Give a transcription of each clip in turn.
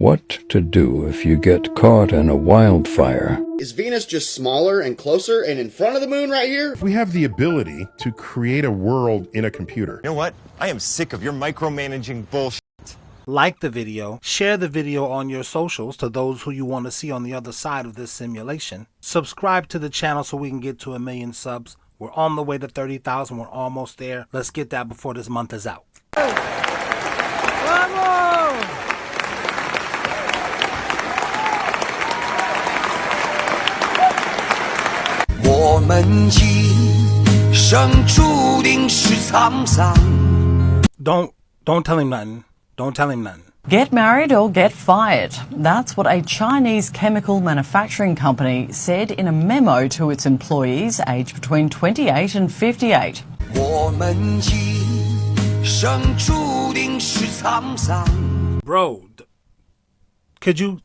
What to do if you get caught in a wildfire? Is Venus just smaller and closer and in front of the moon right here? If we have the ability to create a world in a computer. You know what? I am sick of your micromanaging bullshit. Like the video, share the video on your socials to those who you want to see on the other side of this simulation. Subscribe to the channel so we can get to 1 million subs. We're on the way to 30,000. We're almost there. Let's get that before this month is out. Don't tell him nothing. Don't tell him nothing. Get married or get fired. That's what a Chinese chemical manufacturing company said in a memo to its employees aged between 28 and 58. Bro, could you...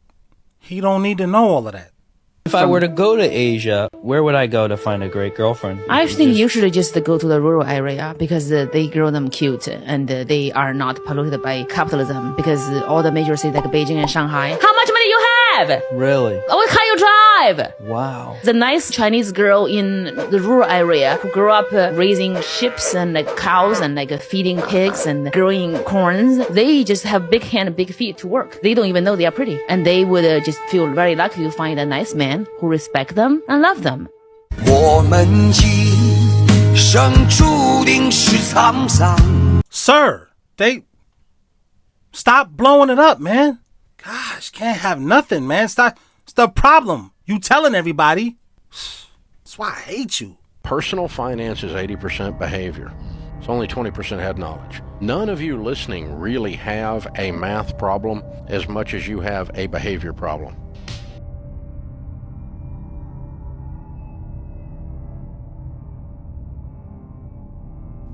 He don't need to know all of that. If I were to go to Asia, where would I go to find a great girlfriend? I think you should just go to the rural area because they grow them cute and they are not polluted by capitalism because all the major cities like Beijing and Shanghai. How much money you have? Really? What car you drive? Wow. The nice Chinese girl in the rural area who grew up raising sheep and cows and feeding pigs and growing corns, they just have big hand and big feet to work. They don't even know they are pretty. And they would just feel very lucky to find a nice man who respect them and love them. Sir, they... Stop blowing it up, man. Gosh, can't have nothing, man. Stop. It's the problem. You telling everybody. That's why I hate you. Personal finance is 80% behavior. It's only 20% head knowledge. None of you listening really have a math problem as much as you have a behavior problem.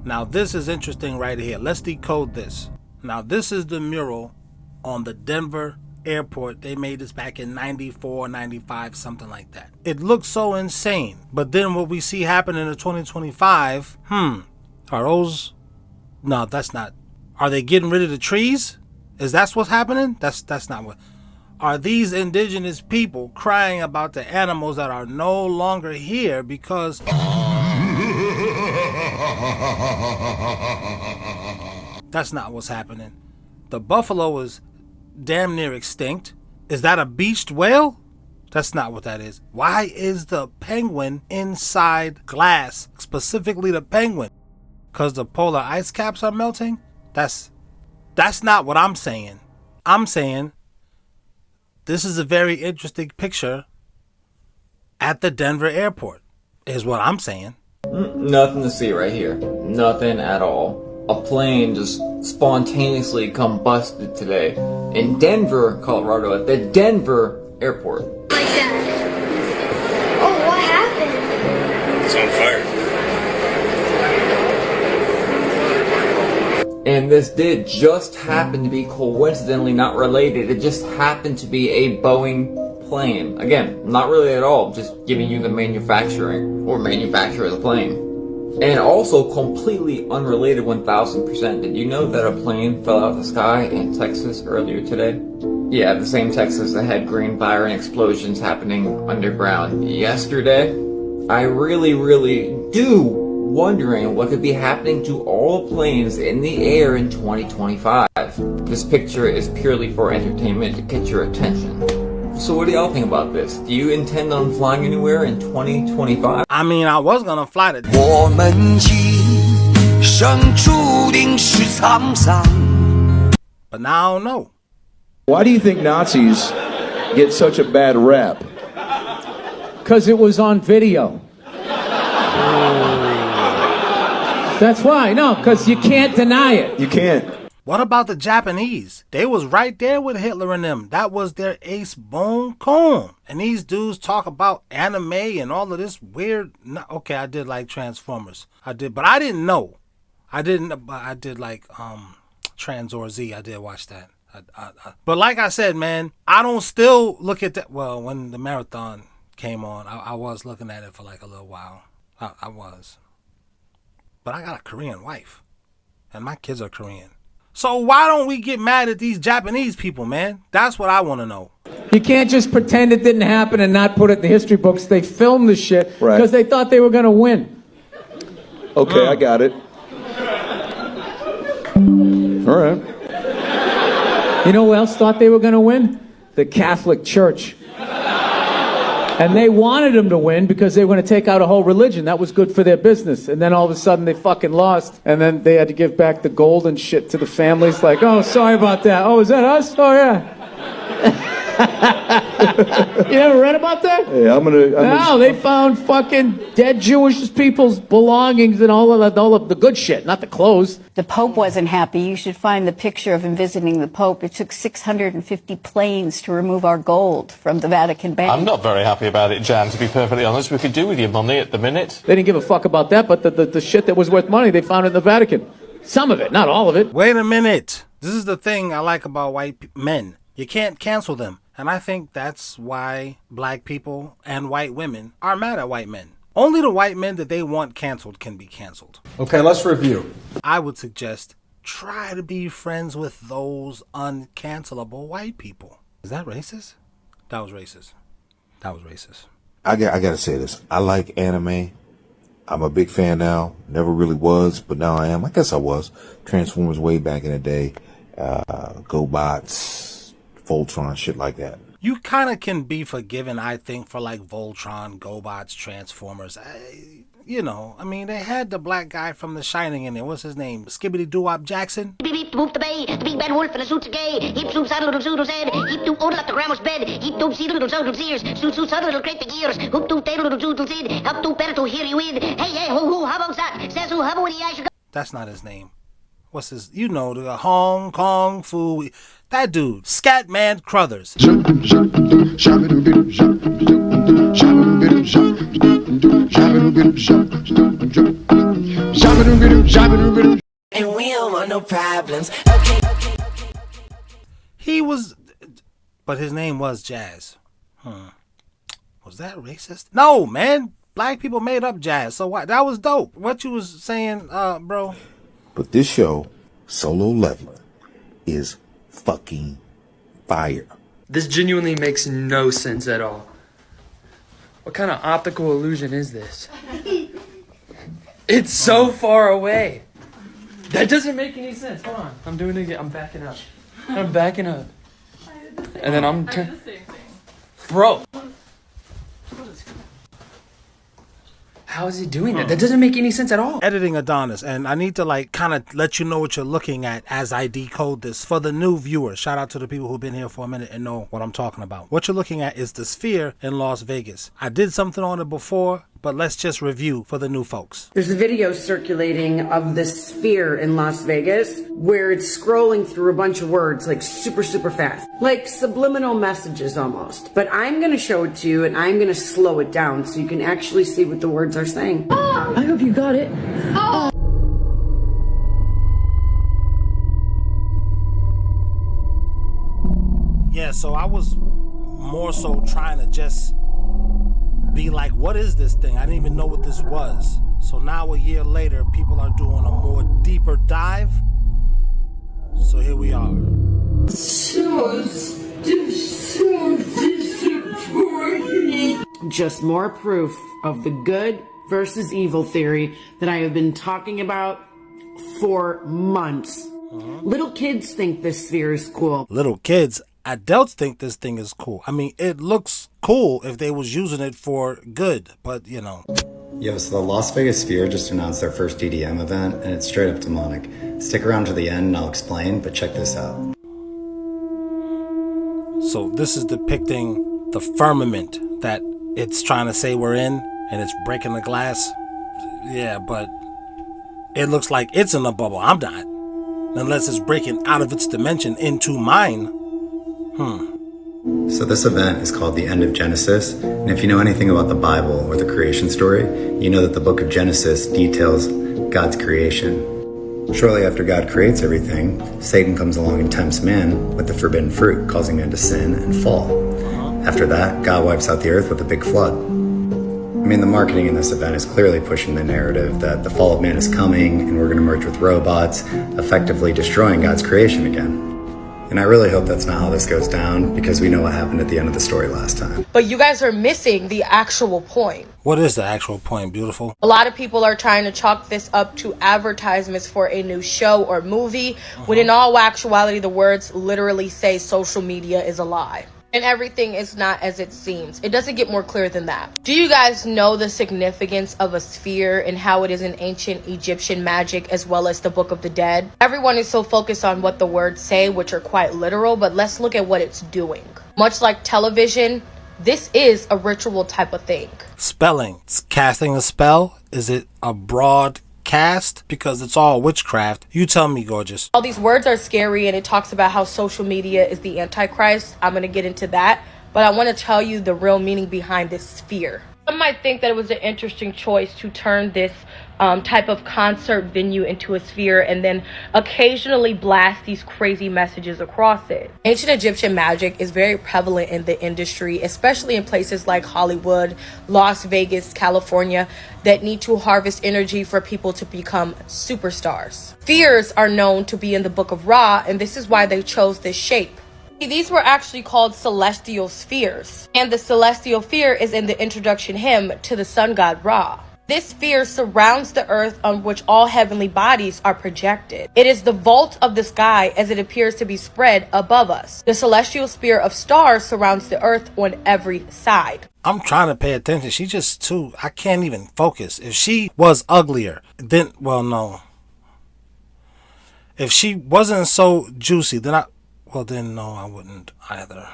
Now this is interesting right here. Let's decode this. Now this is the mural on the Denver airport. They made this back in 94, 95, something like that. It looks so insane. But then what we see happening in 2025, are those... No, that's not... Are they getting rid of the trees? Is that what's happening? That's not what... Are these indigenous people crying about the animals that are no longer here because... That's not what's happening. The buffalo is damn near extinct. Is that a beached whale? That's not what that is. Why is the penguin inside glass? Specifically the penguin. Because the polar ice caps are melting? That's not what I'm saying. I'm saying this is a very interesting picture at the Denver airport, is what I'm saying. Nothing to see right here. Nothing at all. A plane just spontaneously combusted today in Denver, Colorado, at the Denver airport. Like that. Oh, what happened? It's on fire. And this did just happen to be coincidentally not related. It just happened to be a Boeing plane. Again, not really at all, just giving you the manufacturing or manufacturer of the plane. And also completely unrelated 1000%. Did you know that a plane fell out of the sky in Texas earlier today? Yeah, the same Texas that had green fire and explosions happening underground yesterday. I really do wondering what could be happening to all planes in the air in 2025. This picture is purely for entertainment to catch your attention. So what do y'all think about this? Do you intend on flying anywhere in 2025? I mean, I was gonna fly to... But now I don't know. Why do you think Nazis get such a bad rep? Because it was on video. That's why. No, because you can't deny it. You can't. What about the Japanese? They was right there with Hitler and them. That was their ace boom coon. And these dudes talk about anime and all of this weird... Okay, I did like Transformers. I did, but I didn't know. I did like Transor Z. I did watch that. But like I said, man, I don't still look at that. Well, when the marathon came on, I was looking at it for like a little while. I was. But I got a Korean wife. And my kids are Korean. So why don't we get mad at these Japanese people, man? That's what I want to know. You can't just pretend it didn't happen and not put it in the history books. They filmed the shit because they thought they were going to win. Okay, I got it. All right. You know who else thought they were going to win? The Catholic Church. And they wanted them to win because they were going to take out a whole religion. That was good for their business. And then all of a sudden they fucking lost. And then they had to give back the gold and shit to the families. Like, oh, sorry about that. Oh, is that us? Oh, yeah. You ever read about that? Hey, No, they found fucking dead Jewish people's belongings and all of the good shit, not the clothes. The Pope wasn't happy. You should find the picture of him visiting the Pope. It took 650 planes to remove our gold from the Vatican Bank. I'm not very happy about it, Jan, to be perfectly honest. We could do with your money at the minute. They didn't give a fuck about that, but the shit that was worth money, they found it in the Vatican. Some of it, not all of it. Wait a minute. This is the thing I like about white men. You can't cancel them. And I think that's why black people and white women are mad at white men. Only the white men that they want canceled can be canceled. Okay, let's review. I would suggest try to be friends with those uncancelable white people. Is that racist? That was racist. That was racist. I gotta say this. I like anime. I'm a big fan now. Never really was, but now I am. I guess I was. Transformers way back in the day. GoBots. Voltron, shit like that. You kind of can be forgiven, I think, for like Voltron, GoBots, Transformers. You know, I mean, they had the black guy from The Shining in there. What's his name? Skibbity Doo-Wop Jackson? Beep beep whoop the bay, the big bad wolf and the suits are gay. Heap soup saddle little zoodle's head. Heap doop odle at the grandma's bed. Heap doop see little zoodle's ears. Suit saddle little crepe the gears. Hoop doop tail little zoodle's head. Up doop better to hear you with. Hey, ho, how about that? Says who, how about the eyes? That's not his name. What's his? You know, the Hong Kong Fu. That dude, Scatman Crothers. And we don't want no problems. Okay. He was, but his name was Jazz. Was that racist? No, man. Black people made up Jazz. So what? That was dope. What you was saying, bro? But this show, Solo Leveling, is fucking fire. This genuinely makes no sense at all. What kind of optical illusion is this? It's so far away. That doesn't make any sense. Hold on. I'm doing it again. I'm backing up. I'm backing up. And then I'm... Bro. How is he doing that? That doesn't make any sense at all. Editing Adonis, and I need to like kind of let you know what you're looking at as I decode this for the new viewers. Shout out to the people who've been here for a minute and know what I'm talking about. What you're looking at is the sphere in Las Vegas. I did something on it before, but let's just review for the new folks. There's a video circulating of this sphere in Las Vegas where it's scrolling through a bunch of words like super fast, like subliminal messages almost. But I'm going to show it to you and I'm going to slow it down so you can actually see what the words are saying. I hope you got it. Yeah, so I was more so trying to just be like, what is this thing? I didn't even know what this was. So now a year later, people are doing a more deeper dive. So here we are. Just more proof of the good versus evil theory that I have been talking about for months. Little kids think this sphere is cool. Little kids? Adults think this thing is cool. I mean, it looks cool if they was using it for good, but you know. Yo, so the Las Vegas Sphere just announced their first EDM event, and it's straight up demonic. Stick around to the end and I'll explain, but check this out. So this is depicting the firmament that it's trying to say we're in, and it's breaking the glass. Yeah, but it looks like it's in a bubble. I'm not. Unless it's breaking out of its dimension into mine. So this event is called the End of Genesis, and if you know anything about the Bible or the creation story, you know that the book of Genesis details God's creation. Shortly after God creates everything, Satan comes along and tempts man with the forbidden fruit, causing man to sin and fall. After that, God wipes out the earth with a big flood. mean, the marketing in this event is clearly pushing the narrative that the fall of man is coming and we're going to merge with robots, effectively destroying God's creation again. And I really hope that's not how this goes down, because we know what happened at the end of the story last time. But you guys are missing the actual point. What is the actual point, beautiful? A lot of people are trying to chalk this up to advertisements for a new show or movie, when in all actuality, the words literally say social media is a lie. And everything is not as it seems. It doesn't get more clear than that. Do you guys know the significance of a sphere and how it is in ancient Egyptian magic as well as the Book of the Dead? Everyone is so focused on what the words say, which are quite literal, but let's look at what it's doing. Much like television, this is a ritual type of thing. Spelling. It's casting a spell. Is it a broad cast? Because it's all witchcraft. You tell me, gorgeous. All these words are scary, and it talks about how social media is the Antichrist. I'm going to get into that, but I want to tell you the real meaning behind this sphere. Some might think that it was an interesting choice to turn this type of concert venue into a sphere and then occasionally blast these crazy messages across it. Ancient Egyptian magic is very prevalent in the industry, especially in places like Hollywood, Las Vegas, California, that need to harvest energy for people to become superstars. Spheres are known to be in the Book of Ra, and this is why they chose this shape. These were actually called celestial spheres, and the celestial sphere is in the introduction hymn to the sun god Ra. This sphere surrounds the earth on which all heavenly bodies are projected. It is the vault of the sky as it appears to be spread above us. The celestial sphere of stars surrounds the earth on every side. I'm trying to pay attention. She just too, I can't even focus. If she was uglier, then, well, no. If she wasn't so juicy, then no, I wouldn't either.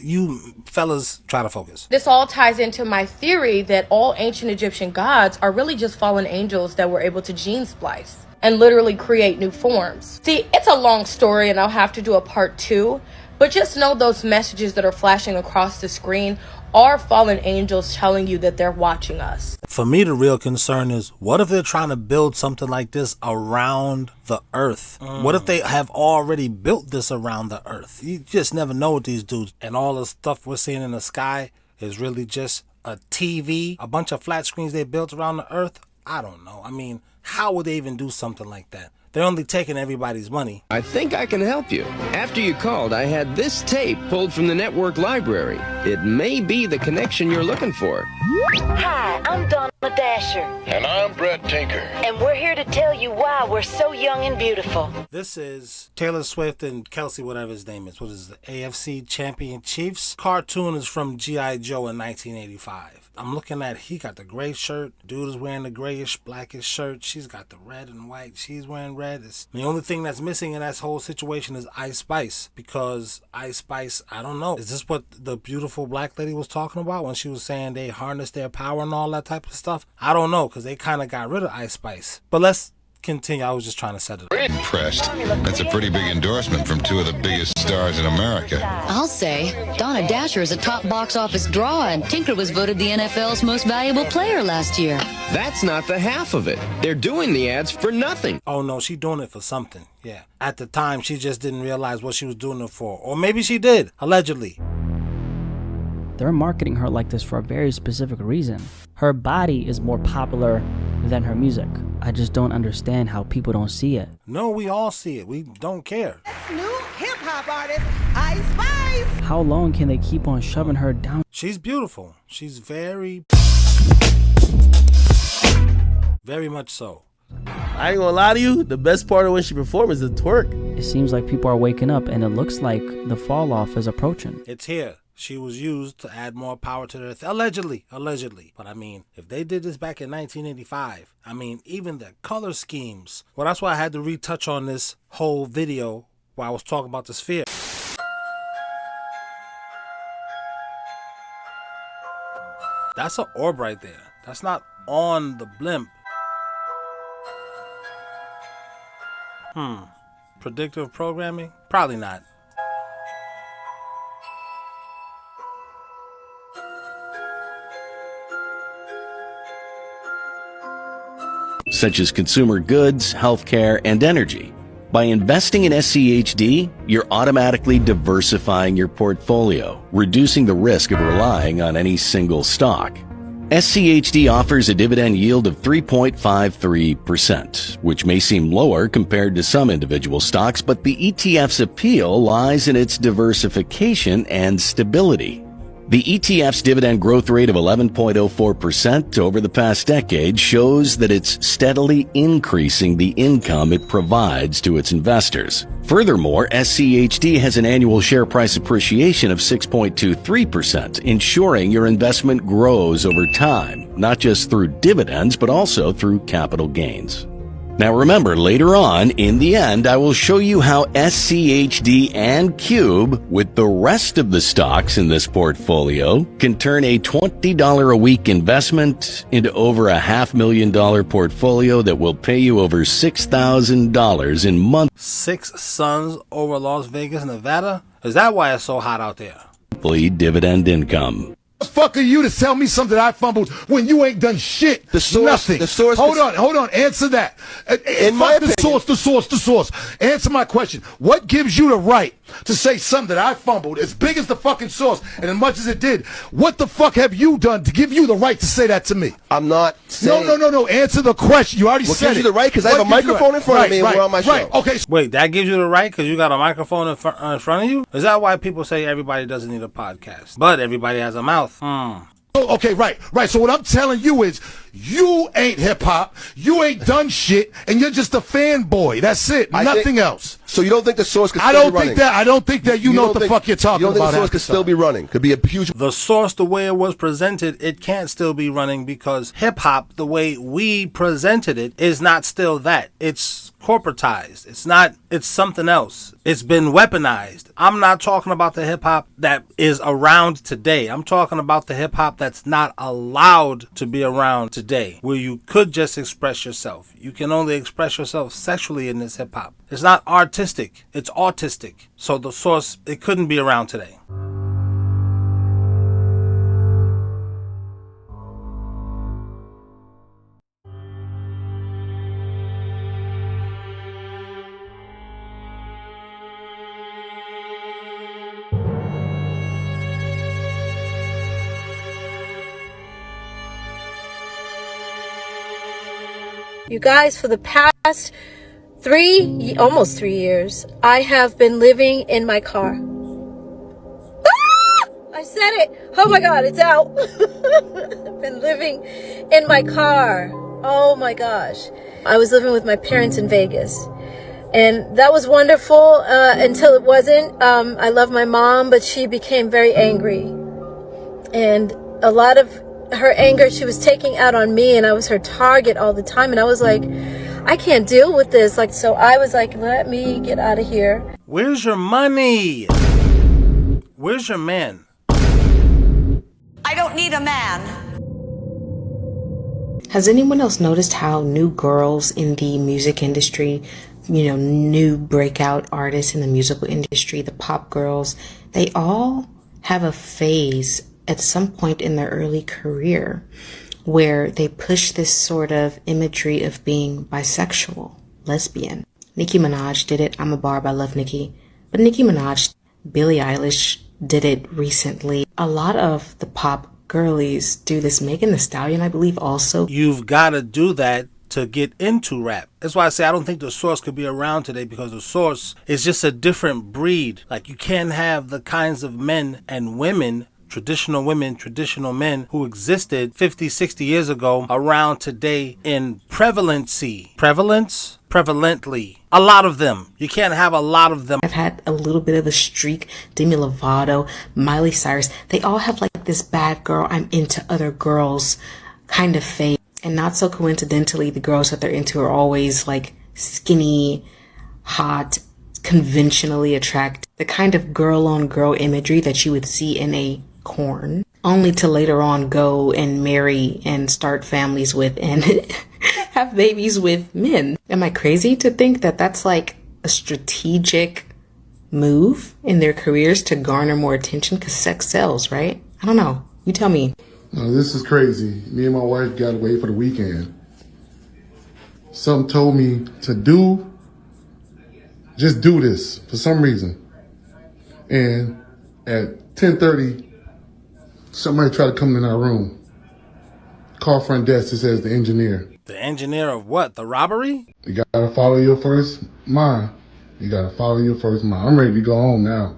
You fellas try to focus. This all ties into my theory that all ancient Egyptian gods are really just fallen angels that were able to gene splice and literally create new forms. See, it's a long story and I'll have to do a part 2, but just know those messages that are flashing across the screen are fallen angels telling you that they're watching us. For me, the real concern is, what if they're trying to build something like this around the earth? What if they have already built this around the earth? You just never know with these dudes. And all the stuff we're seeing in the sky is really just a TV, a bunch of flat screens they built around the earth. I don't know. I mean, how would they even do something like that? They're only taking everybody's money. I think I can help you. After you called, I had this tape pulled from the network library. It may be the connection you're looking for. Hi, I'm Donna Dasher. And I'm Brett Tinker. And we're here to tell you why we're so young and beautiful. This is Taylor Swift and Kelsey, whatever his name is. What is it? AFC Champion Chiefs. Cartoon is from G.I. Joe in 1985. I'm looking at, he got the gray shirt. Dude is wearing the grayish, blackish shirt. She's got the red and white. She's wearing red. The only thing that's missing in that whole situation is Ice Spice. Because Ice Spice, I don't know. Is this what the beautiful black lady was talking about when she was saying they harness their power and all that type of stuff? I don't know, because they kind of got rid of Ice Spice. But let's continue. I was just trying to set it up. Impressed. That's a pretty big endorsement from two of the biggest stars in America. I'll say, Donna Dasher is a top box office draw, and Tinker was voted the NFL's most valuable player last year. That's not the half of it. They're doing the ads for nothing. Oh no, she's doing it for something. Yeah. At the time, she just didn't realize what she was doing it for. Or maybe she did, allegedly. They're marketing her like this for a very specific reason. Her body is more popular than her music. I just don't understand how people don't see it. No, we all see it. We don't care. New hip-hop artist, Ice Spice. How long can they keep on shoving her down? She's beautiful. She's very much so. I ain't gonna lie to you, the best part of when she performs is the twerk. It seems like people are waking up and it looks like the fall off is approaching. It's here. She was used to add more power to their allegedly. But I mean, if they did this back in 1985, I mean, even the color schemes. Well, that's why I had to retouch on this whole video while I was talking about the sphere. That's an orb right there. That's not on the blimp. Predictive programming? Probably not. Such as consumer goods, healthcare, and energy. By investing in SCHD, you're automatically diversifying your portfolio, reducing the risk of relying on any single stock. SCHD offers a dividend yield of 3.53%, which may seem lower compared to some individual stocks, but the ETF's appeal lies in its diversification and stability. The ETF's dividend growth rate of 11.04% over the past decade shows that it's steadily increasing the income it provides to its investors. Furthermore, SCHD has an annual share price appreciation of 6.23%, ensuring your investment grows over time, not just through dividends, but also through capital gains. Now remember, later on, in the end, I will show you how SCHD and Cube, with the rest of the stocks in this portfolio, can turn a $20 a week investment into over a $500,000 portfolio that will pay you over $6,000 in Six Suns over Las Vegas, Nevada? Is that why it's so hot out there? monthly dividend income. The fuck are you to tell me something I fumbled when you ain't done shit? The source, nothing. The source. Hold on. Answer that. In my opinion, the source. Answer my question. What gives you the right to say something that I fumbled as big as the fucking source and as much as it did? What the fuck have you done to give you the right to say that to me? I'm not saying. No. Answer the question. You already said it. What gives you the right? Because I have a microphone in front of me and we're on my show. Right. Okay. Wait, that gives you the right because you got a microphone in front of you? Is that why people say everybody doesn't need a podcast, but everybody has a mouth? Oh, okay, right. So what I'm telling you is, you ain't hip-hop, you ain't done shit, and you're just a fanboy. That's it. Nothing else. So you don't think the source could still be running? I don't think that you know what the fuck you're talking about. You don't think the source could still be running? Could be a huge... The source, the way it was presented, it can't still be running because hip-hop, the way we presented it, is not still that. It's corporatized. It's something else. It's been weaponized. I'm not talking about the hip-hop that is around today. I'm talking about the hip-hop that's not allowed to be around today, where you could just express yourself. You can only express yourself sexually in this hip-hop. It's not artistic. It's autistic. So the source, it couldn't be around today. You guys, for the past almost 3 years, I have been living in my car. Ah! I said it. Oh my God, it's out. I've been living in my car. Oh my gosh. I was living with my parents in Vegas. And that was wonderful until it wasn't. I love my mom, but she became very angry. And a lot of her anger she was taking out on me, and I was her target all the time, and I was like, I can't deal with this. So I was like, let me get out of here. Where's your money? Where's your man? I don't need a man. Has anyone else noticed how new girls in the music industry, new breakout artists in the musical industry, the pop girls, they all have a phase at some point in their early career where they push this sort of imagery of being bisexual, lesbian. Nicki Minaj did it. I'm a barb. I love Nicki. But Nicki Minaj, Billie Eilish did it recently. A lot of the pop girlies do this. Megan Thee Stallion, I believe, also. You've got to do that to get into rap. That's why I say I don't think the source could be around today, because the source is just a different breed. Like, you can't have the kinds of men and women, traditional women, traditional men who existed 50, 60 years ago around today in prevalently. A lot of them. You can't have a lot of them. I've had a little bit of a streak. Demi Lovato, Miley Cyrus, they all have like this bad girl, I'm into other girls kind of phase. And not so coincidentally, the girls that they're into are always like skinny, hot, conventionally attractive. The kind of girl on girl imagery that you would see in a corn, only to later on go and marry and start families with and have babies with men. Am I crazy to think that that's like a strategic move in their careers to garner more attention? Because sex sells, right? I don't know. You tell me. No, this is crazy. Me and my wife got away for the weekend. Something told me to do, just do this for some reason. And at 10:30, somebody tried to come in our room. Call front desk, it says the engineer. The engineer of what? The robbery? You gotta follow your first mind. You gotta follow your first mind. I'm ready to go home now.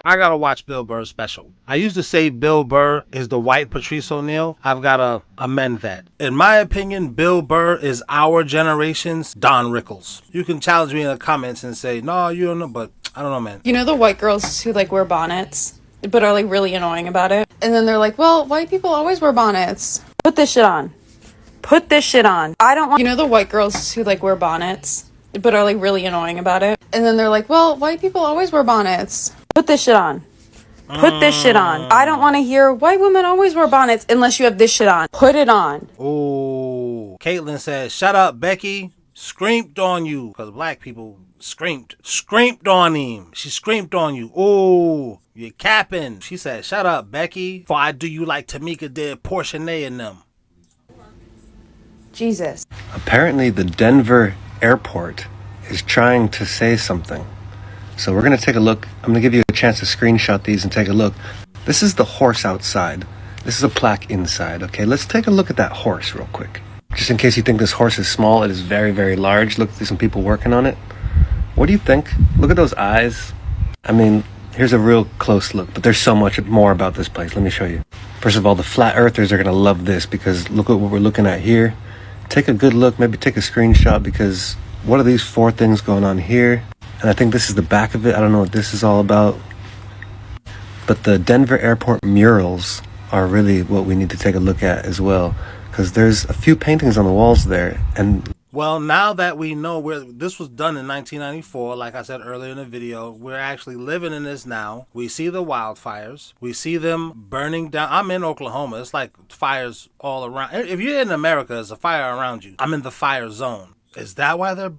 I gotta watch Bill Burr's special. I used to say Bill Burr is the white Patrice O'Neal. I've gotta amend that. In my opinion, Bill Burr is our generation's Don Rickles. You can challenge me in the comments and say, no, you don't know, but I don't know, man. You know the white girls who like wear bonnets, but are like really annoying about it? And then they're like, well, white people always wear bonnets. Put this shit on. Put this shit on. I don't want... You know the white girls who like wear bonnets, but are like really annoying about it? And then they're like, well, white people always wear bonnets. Put this shit on. Put this shit on. I don't want to hear white women always wear bonnets unless you have this shit on. Put it on. Ooh. Caitlin says, shut up, Becky. Screamed on you. Because black people screamed. Screamed on him. She screamed on you. Ooh. You're capping. She said, shut up, Becky. For I do you like Tamika did Portionay and them. Jesus. Apparently the Denver airport is trying to say something. So we're going to take a look. I'm going to give you a chance to screenshot these and take a look. This is the horse outside. This is a plaque inside. Okay, let's take a look at that horse real quick. Just in case you think this horse is small, it is very, very large. Look, there's some people working on it. What do you think? Look at those eyes. I mean, here's a real close look, but there's so much more about this place. Let me show you. First of all, the flat earthers are going to love this because look at what we're looking at here. Take a good look, maybe take a screenshot because what are these 4 things going on here? And I think this is the back of it. I don't know what this is all about. But the Denver airport murals are really what we need to take a look at as well. Because there's a few paintings on the walls there. And well, now that we know where this was done in 1994, like I said earlier in the video, we're actually living in this now. We see the wildfires. We see them burning down. I'm in Oklahoma. It's like fires all around. If you're in America, there's a fire around you. I'm in the fire zone. Is that why they're...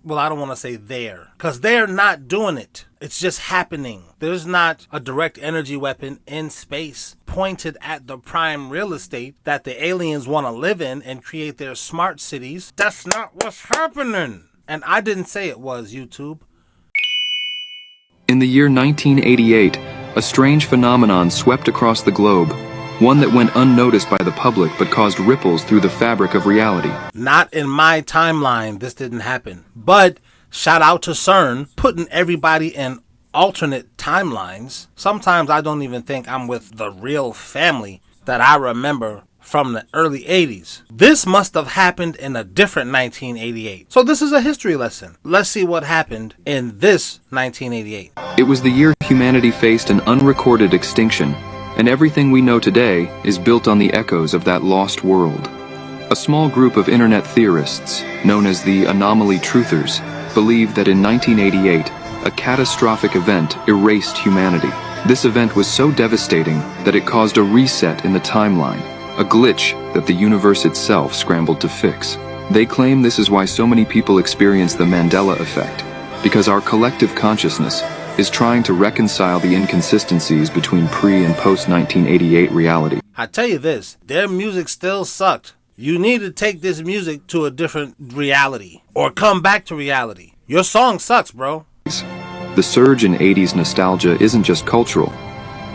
Well, I don't want to say there, because they're not doing it. It's just happening. There's not a direct energy weapon in space pointed at the prime real estate that the aliens want to live in and create their smart cities. That's not what's happening. And I didn't say it was, YouTube. In the year 1988, a strange phenomenon swept across the globe. One that went unnoticed by the public but caused ripples through the fabric of reality. Not in my timeline, this didn't happen. But shout out to CERN, putting everybody in alternate timelines. Sometimes I don't even think I'm with the real family that I remember from the early 80s. This must have happened in a different 1988. So this is a history lesson. Let's see what happened in this 1988. It was the year humanity faced an unrecorded extinction. And everything we know today is built on the echoes of that lost world. A small group of internet theorists, known as the anomaly truthers, believe that in 1988, a catastrophic event erased humanity. This event was so devastating that it caused a reset in the timeline, a glitch that the universe itself scrambled to fix. They claim this is why so many people experience the Mandela effect, because our collective consciousness is trying to reconcile the inconsistencies between pre- and post-1988 reality. I tell you this, their music still sucked. You need to take this music to a different reality, or come back to reality. Your song sucks, bro. The surge in 80s nostalgia isn't just cultural.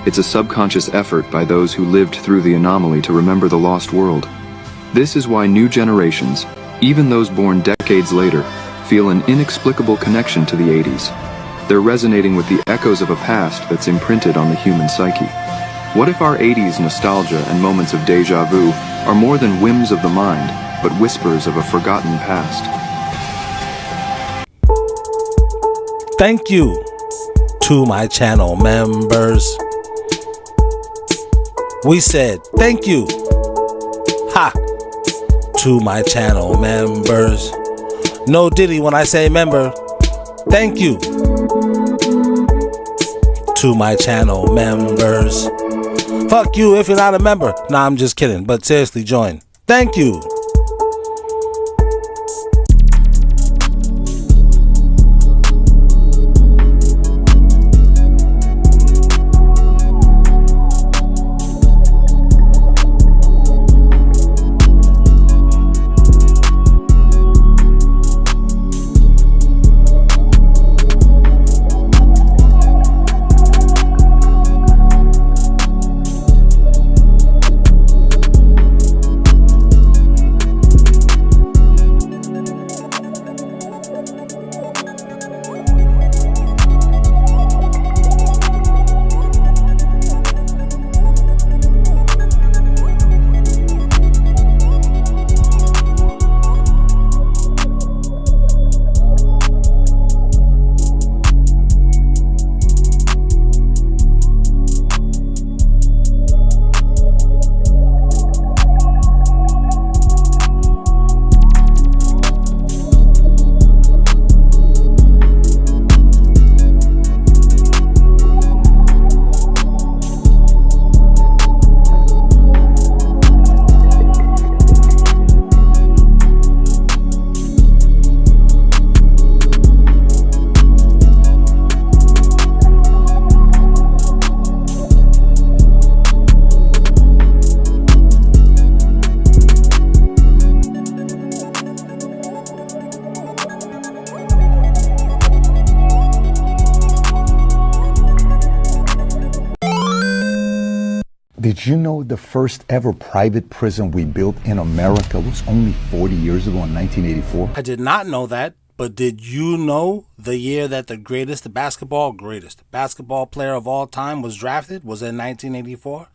It's a subconscious effort by those who lived through the anomaly to remember the lost world. This is why new generations, even those born decades later, feel an inexplicable connection to the 80s. They're resonating with the echoes of a past that's imprinted on the human psyche. What if our 80s nostalgia and moments of deja vu are more than whims of the mind, but whispers of a forgotten past? Thank you to my channel members. We said thank you, to my channel members. No diddy when I say member. Thank you to my channel members. Fuck you if you're not a member. Nah, I'm just kidding, but seriously, join. Thank you. Did you know the first ever private prison we built in America was only 40 years ago in 1984? I did not know that, but did you know the year that the greatest basketball player of all time was drafted was in 1984?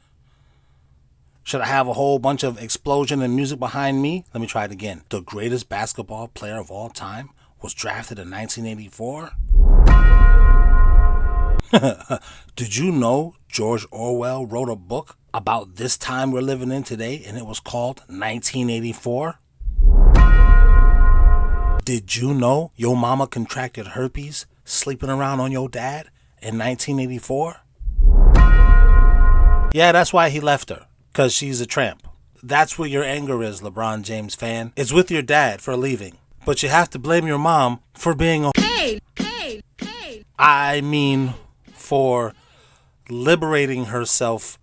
Should I have a whole bunch of explosion and music behind me? Let me try it again. The greatest basketball player of all time was drafted in 1984? Did you know George Orwell wrote a book about this time we're living in today, and it was called 1984? Did you know your mama contracted herpes sleeping around on your dad in 1984? Yeah, that's why he left her, because she's a tramp. That's where your anger is, LeBron James fan. It's with your dad for leaving, but you have to blame your mom for being a... I mean, for liberating herself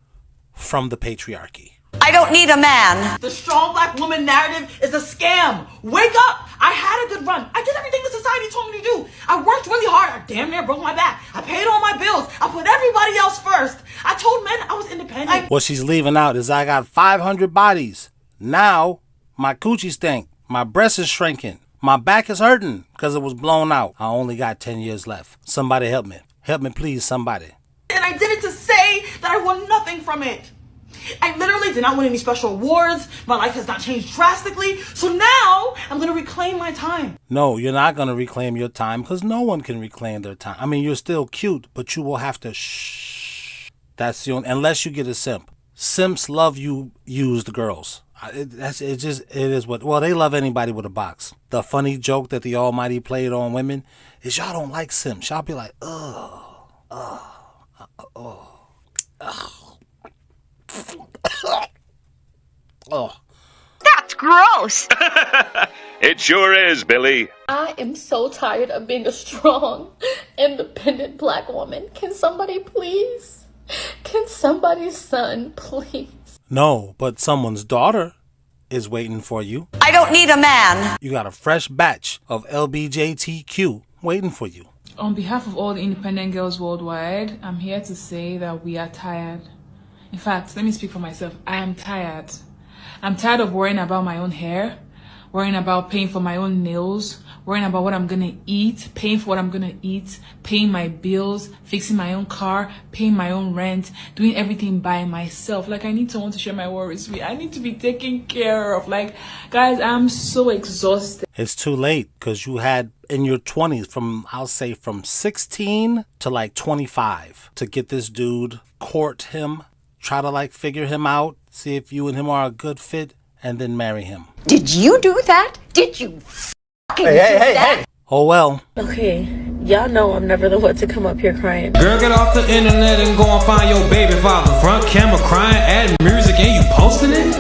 from the patriarchy. I don't need a man. The strong black woman narrative is a scam. Wake up! I had a good run. I did everything the society told me to do. I worked really hard. I damn near broke my back. I paid all my bills. I put everybody else first. I told men I was independent. What she's leaving out is I got 500 bodies. Now, my coochie stink. My breast is shrinking. My back is hurting because it was blown out. I only got 10 years left. Somebody help me. Help me, please, somebody. And I did it to say that I won nothing from it. I literally did not win any special awards. My life has not changed drastically. So now I'm going to reclaim my time. No, you're not going to reclaim your time because no one can reclaim their time. I mean, you're still cute, but you will have to shh. That's the only, unless you get a simp. Simps love you used girls. It is what, well, they love anybody with a box. The funny joke that the Almighty played on women is y'all don't like simps. Y'all be like, That's gross. It sure is, Billy. I am so tired of being a strong, independent black woman. Can somebody please? Can somebody's son please? No, but someone's daughter is waiting for you. I don't need a man. You got a fresh batch of LBJTQ waiting for you. On behalf of all the independent girls worldwide, I'm here to say that we are tired. In fact, let me speak for myself. I am tired. I'm tired of worrying about my own hair, worrying about paying for my own nails, worrying about what I'm gonna eat, paying for what I'm gonna eat, paying my bills, fixing my own car, paying my own rent, doing everything by myself. Like, I need someone to share my worries with. I need to be taken care of. Like, guys, I'm so exhausted. It's too late, because you had in your 20s from, I'll say from 16 to like 25 to get this dude, court him, try to like figure him out, see if you and him are a good fit, and then marry him. Did you do that? Did you fucking do that? Oh well. Okay, y'all know I'm never the one to come up here crying. Girl, get off the internet and go and find your baby father. Front camera crying, add music, and you posting it?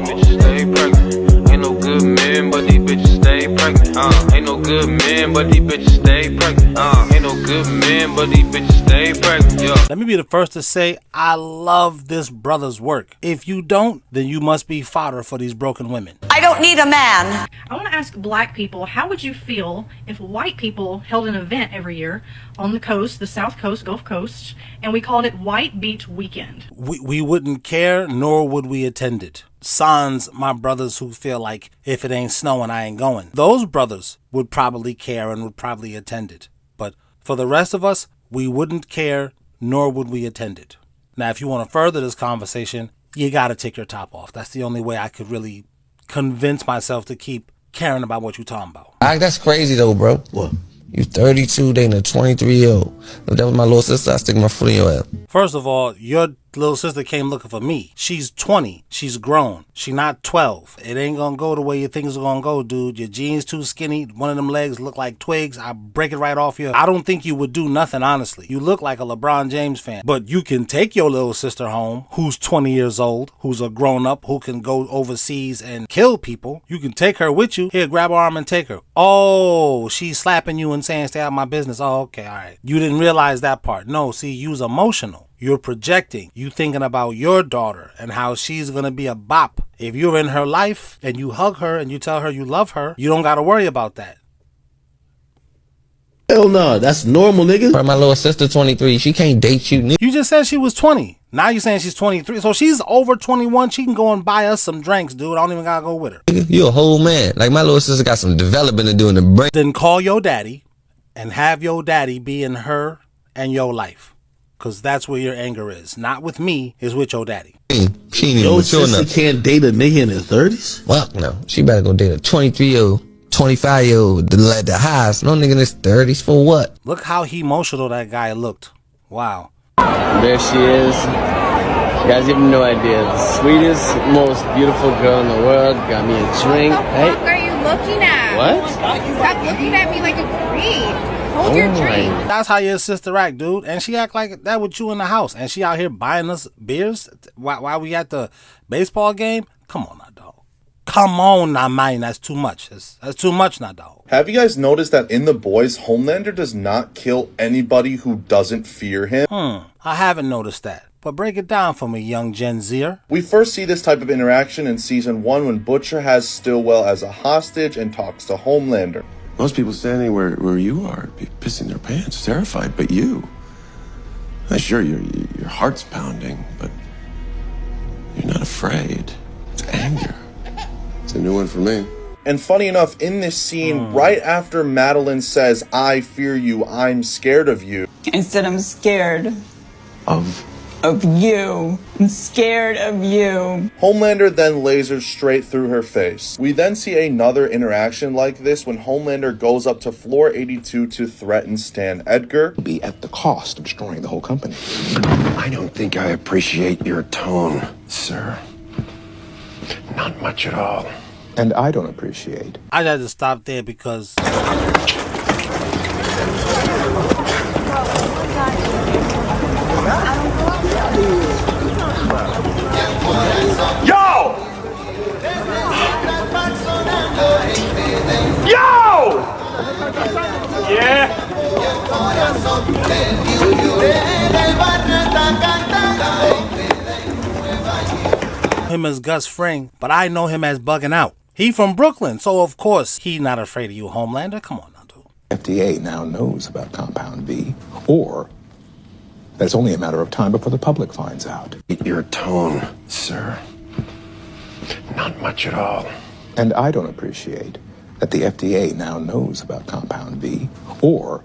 Bitches stay pregnant. Ain't no good men, but these bitches stay pregnant. Ain't no good men, but these bitches stay pregnant. Ain't no good men, but these bitches stay pregnant. Yeah. Let me be the first to say I love this brother's work. If you don't, then you must be fodder for these broken women. I don't need a man. I want to ask black people, how would you feel if white people held an event every year on the coast, the South Coast, Gulf Coast, and we called it White Beach Weekend? We wouldn't care, nor would we attend it. Sans my brothers who feel like if it ain't snowing, I ain't going. Those brothers would probably care and would probably attend it. But for the rest of us, we wouldn't care, nor would we attend it. Now, if you want to further this conversation, you got to take your top off. That's the only way I could really convince myself to keep caring about what you're talking about. That's crazy though, bro. What? You 32, dating a 23-year-old. If that was my little sister, I'd stick my foot in your ass. First of all, your little sister came looking for me. She's 20. She's grown. She not 12. It ain't gonna go the way you think it's gonna go, dude. Your jeans too skinny. One of them legs look like twigs. I break it right off you. I don't think you would do nothing, honestly. You look like a LeBron James fan. But you can take your little sister home, who's 20 years old, who's a grown-up, who can go overseas and kill people. You can take her with you. Here, grab her arm and take her. Oh, she's slapping you and saying, stay out of my business. Oh, okay, all right. You didn't realize that part. No, see, you's emotional. You're projecting. You thinking about your daughter and how she's going to be a bop. If you're in her life and you hug her and you tell her you love her, you don't got to worry about that. Hell no, that's normal, nigga. My little sister 23, she can't date you, nigga. You just said she was 20. Now you're saying she's 23. So she's over 21. She can go and buy us some drinks, dude. I don't even got to go with her. You a whole man. Like, my little sister got some development to do in the brain. Then call your daddy and have your daddy be in her and your life. Because that's where your anger is. Not with me, it's with your daddy. She ain't even Your mature sister enough. can't date a nigga in his 30s? Fuck no. She better go date a 23-year-old, 25-year-old, the highest. No nigga in his 30s for what? Look how emotional that guy looked. Wow. There she is. You guys have no idea. The sweetest, most beautiful girl in the world. Got me a drink. What the fuck are you looking at? What? Stop looking at me like a creep. Hold your drink. That's how your sister act, dude. And she act like that with you in the house. And she out here buying us beers while we at the baseball game. Come on now, dog. Come on now, man. That's too much. That's too much now, dog. Have you guys noticed that in The Boys, Homelander does not kill anybody who doesn't fear him? I haven't noticed that. But break it down for me, young Gen Zer. We first see this type of interaction in Season 1 when Butcher has Stillwell as a hostage and talks to Homelander. Most people standing where you are be pissing their pants, terrified, but you. Sure, your heart's pounding, but you're not afraid. It's anger. It's a new one for me. And funny enough, in this scene, right after Madeline says, I fear you, I'm scared of you. Instead, I'm scared. Of you. I'm scared of you. Homelander then lasers straight through her face. We then see another interaction like this when Homelander goes up to floor 82 to threaten Stan Edgar. Be at the cost of destroying the whole company. I don't think I appreciate your tone, sir. Not much at all. And I don't appreciate. I had to stop there because Yo! Yo! Yeah. Him as Gus Fring, but I know him as Bugging Out. He from Brooklyn, so of course he not afraid of you, Homelander. Come on now, dude. FDA now knows about Compound V, or that it's only a matter of time before the public finds out. Your tone, sir. Not much at all. And I don't appreciate that the FDA now knows about Compound V, or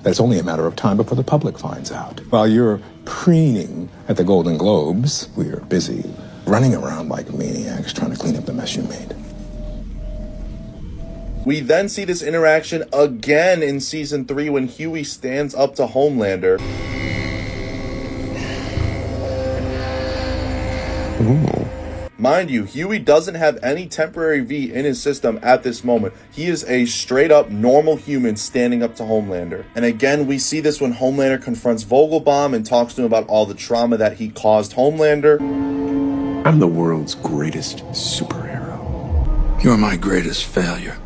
that it's only a matter of time before the public finds out. While you're preening at the Golden Globes, we're busy running around like maniacs trying to clean up the mess you made. We then see this interaction again in season 3 when Huey stands up to Homelander. Ooh. Mind you, Huey doesn't have any temporary V in his system at this moment. He is a straight up normal human standing up to Homelander. And again, we see this when Homelander confronts Vogelbaum and talks to him about all the trauma that he caused Homelander. I'm the world's greatest superhero. You're my greatest failure.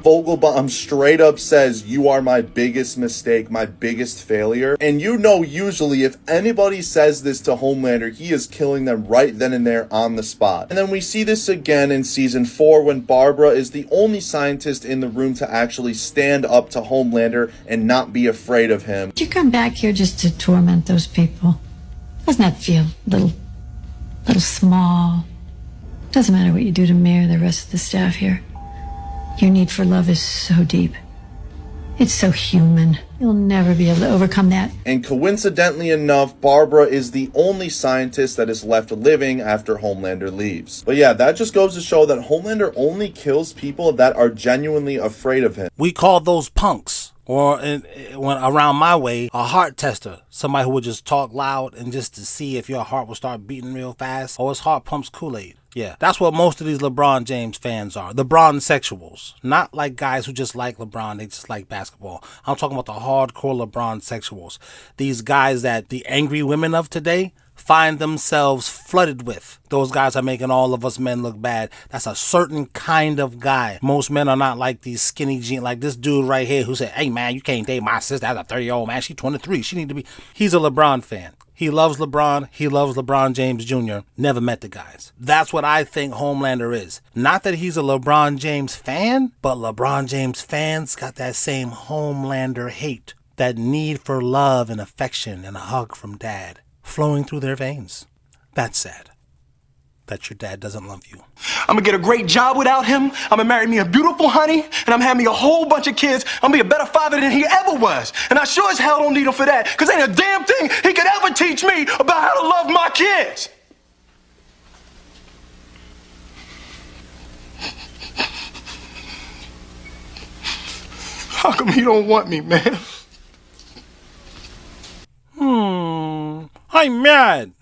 Vogelbaum straight up says, "You are my biggest mistake, my biggest failure." And you know, usually if anybody says this to Homelander, he is killing them right then and there on the spot. And then we see this again in season 4 when Barbara is the only scientist in the room to actually stand up to Homelander and not be afraid of him. Did you come back here just to torment those people? Doesn't that feel a little small? Doesn't matter what you do to me or the rest of the staff here. Your need for love is so deep. It's so human. You'll never be able to overcome that. And coincidentally enough, Barbara is the only scientist that is left living after Homelander leaves. But yeah, that just goes to show that Homelander only kills people that are genuinely afraid of him. We call those punks. Or when around my way, a heart tester. Somebody who would just talk loud and just to see if your heart will start beating real fast. Or his heart pumps Kool-Aid. Yeah, that's what most of these LeBron James fans are. LeBron sexuals. Not like guys who just like LeBron, they just like basketball. I'm talking about the hardcore LeBron sexuals. These guys that the angry women of today find themselves flooded with. Those guys are making all of us men look bad. That's a certain kind of guy. Most men are not like these skinny jeans, like this dude right here who said, "Hey man, you can't date my sister. That's a 30-year-old man. She's 23. She need to be." He's a LeBron fan. He loves LeBron. He loves LeBron James Jr. Never met the guys. That's what I think Homelander is. Not that he's a LeBron James fan, but LeBron James fans got that same Homelander hate. That need for love and affection and a hug from dad flowing through their veins. That's sad. That your dad doesn't love you. I'm gonna get a great job without him. I'm gonna marry me a beautiful honey, and I'm having me a whole bunch of kids. I'm gonna be a better father than he ever was. And I sure as hell don't need him for that, because ain't a damn thing he could ever teach me about how to love my kids. How come he don't want me, man? I'm mad.